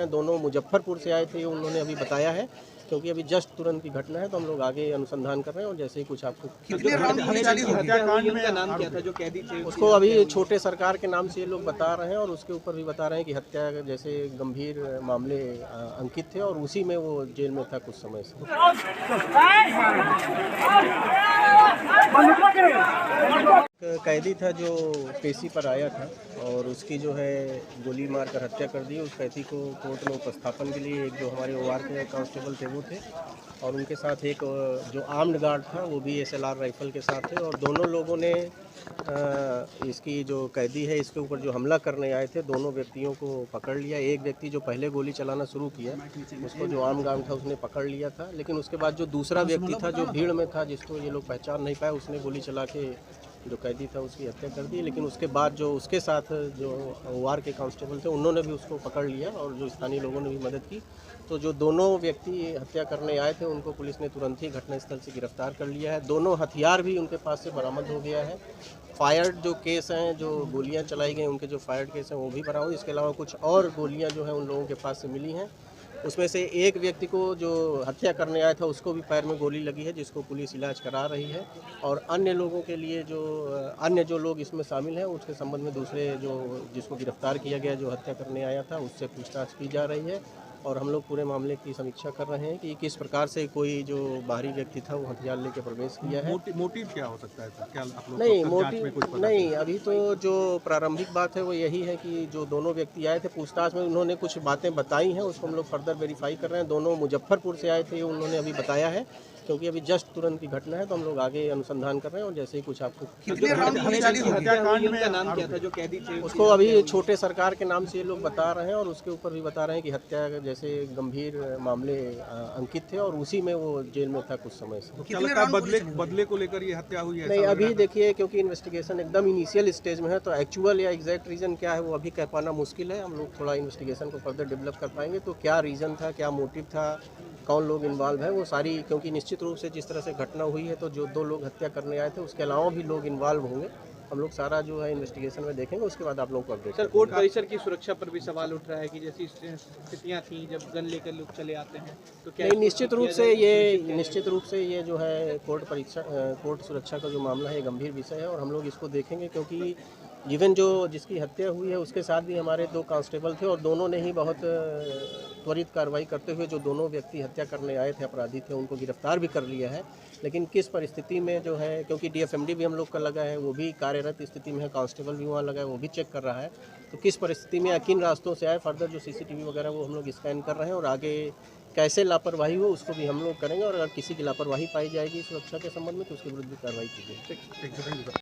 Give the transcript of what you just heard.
हैं। दोनों मुजफ्फरपुर से आए थे, ये उन्होंने अभी बताया है, क्योंकि अभी जस्ट तुरंत की घटना है, तो हम लोग आगे अनुसंधान कर रहे हैं और जैसे ही कुछ आपको हत्याकांड का नाम क्या था जो कैदी थे? उसको अभी छोटे सरकार के नाम से ये लोग बता रहे हैं और उसके ऊपर भी बता रहे हैं कि हत्या जैसे गंभीर मामले अंकित थे और उसी में वो जेल में था कुछ समय से। कैदी था जो पेशी पर आया था और उसकी जो है गोली मारकर हत्या कर दी। उस कैदी को कोर्ट में उपस्थापन के लिए एक जो हमारे OR के कांस्टेबल थे वो थे और उनके साथ एक जो आर्म्ड गार्ड था वो भी SLR राइफल के साथ थे और दोनों लोगों ने इसकी जो कैदी है इसके ऊपर जो हमला करने आए थे दोनों व्यक्तियों को पकड़ लिया। एक व्यक्ति जो पहले गोली चलाना शुरू किया उसको जो आर्म गार्ड था उसने पकड़ लिया था, लेकिन उसके बाद जो दूसरा व्यक्ति था जो भीड़ में था जिसको ये लोग पहचान नहीं पाए, उसने गोली चला के जो कैदी था उसकी हत्या कर दी। लेकिन उसके बाद जो उसके साथ जो OR के कांस्टेबल थे उन्होंने भी उसको पकड़ लिया और जो स्थानीय लोगों ने भी मदद की। तो जो दोनों व्यक्ति हत्या करने आए थे उनको पुलिस ने तुरंत ही घटनास्थल से गिरफ्तार कर लिया है। दोनों हथियार भी उनके पास से बरामद हो गया है। फायर्ड जो केस हैं, जो गोलियां चलाई गई उनके जो फायर्ड केस हैं वो भी बरामद। इसके अलावा कुछ और गोलियां जो हैं उन लोगों के पास से मिली हैं। उसमें से एक व्यक्ति को जो हत्या करने आया था उसको भी पैर में गोली लगी है, जिसको पुलिस इलाज करा रही है। और अन्य लोगों के लिए जो अन्य जो लोग इसमें शामिल हैं उसके संबंध में दूसरे जो जिसको गिरफ्तार किया गया जो हत्या करने आया था उससे पूछताछ की जा रही है और हम लोग पूरे मामले की समीक्षा कर रहे हैं कि किस प्रकार से कोई जो बाहरी व्यक्ति था वो हथियार लेके प्रवेश किया है। मोटिव क्या हो सकता है सर? क्या आप लोग नहीं, मोटिव नहीं, अभी तो जो प्रारंभिक बात है वो यही है कि जो दोनों व्यक्ति आए थे पूछताछ में उन्होंने कुछ बातें बताई हैं, उसको हम लोग फर्दर वेरीफाई कर रहे हैं। दोनों मुजफ्फरपुर से आए थे, ये उन्होंने अभी बताया है, क्योंकि अभी जस्ट तुरंत की घटना है, तो हम लोग आगे अनुसंधान कर रहे हैं और जैसे ही कुछ आपको हत्याकांड का नाम क्या था जो कैदी थे? उसको अभी छोटे सरकार के नाम से ये लोग बता रहे हैं और उसके ऊपर भी बता रहे हैं कि हत्या जैसे गंभीर मामले अंकित थे और उसी में वो जेल में था कुछ समय से। क्या लगता है बदले को लेकर ये हत्या हुई है? नहीं, अभी देखिए क्योंकि इन्वेस्टिगेशन एकदम इनिशियल स्टेज में है, तो एक्चुअल या एग्जैक्ट रीज़न क्या है वो अभी कह पाना मुश्किल है। हम लोग थोड़ा इन्वेस्टिगेशन को फर्दर डेवलप कर पाएंगे तो क्या रीज़न था, क्या मोटिव था, कौन लोग इन्वॉल्व है, वो सारी, क्योंकि निश्चित रूप से जिस तरह से घटना हुई है तो जो दो लोग हत्या करने आए थे उसके अलावा भी लोग इन्वॉल्व होंगे। हम लोग सारा जो है इन्वेस्टिगेशन में देखेंगे, उसके बाद आप लोगों को अपडेट। सर, कोर्ट परिसर की सुरक्षा पर भी सवाल उठ रहा है कि जैसी स्थितियां थी जब गन लेकर लोग चले आते हैं तो क्या नहीं, निश्चित रूप से ये जो है कोर्ट सुरक्षा का जो मामला है गंभीर विषय है और हम लोग इसको देखेंगे, क्योंकि इवन जो जिसकी हत्या हुई है उसके साथ भी हमारे 2 कांस्टेबल थे और दोनों ने ही बहुत त्वरित कार्रवाई करते हुए जो दोनों व्यक्ति हत्या करने आए थे, अपराधी थे, उनको गिरफ्तार भी कर लिया है। लेकिन किस परिस्थिति में जो है, क्योंकि DFMD भी हम लोग का लगा है, वो भी कार्यरत स्थिति में है, कांस्टेबल भी वहाँ लगा है, वो भी चेक कर रहा है, तो किस परिस्थिति में या किन रास्तों से आए, फर्दर जो CCTV वगैरह वो हम लोग स्कैन कर रहे हैं और आगे कैसे लापरवाही हो उसको भी हम लोग करेंगे और अगर किसी की लापरवाही पाई जाएगी सुरक्षा के संबंध में तो उसके विरुद्ध भी कार्रवाई की जाएगी।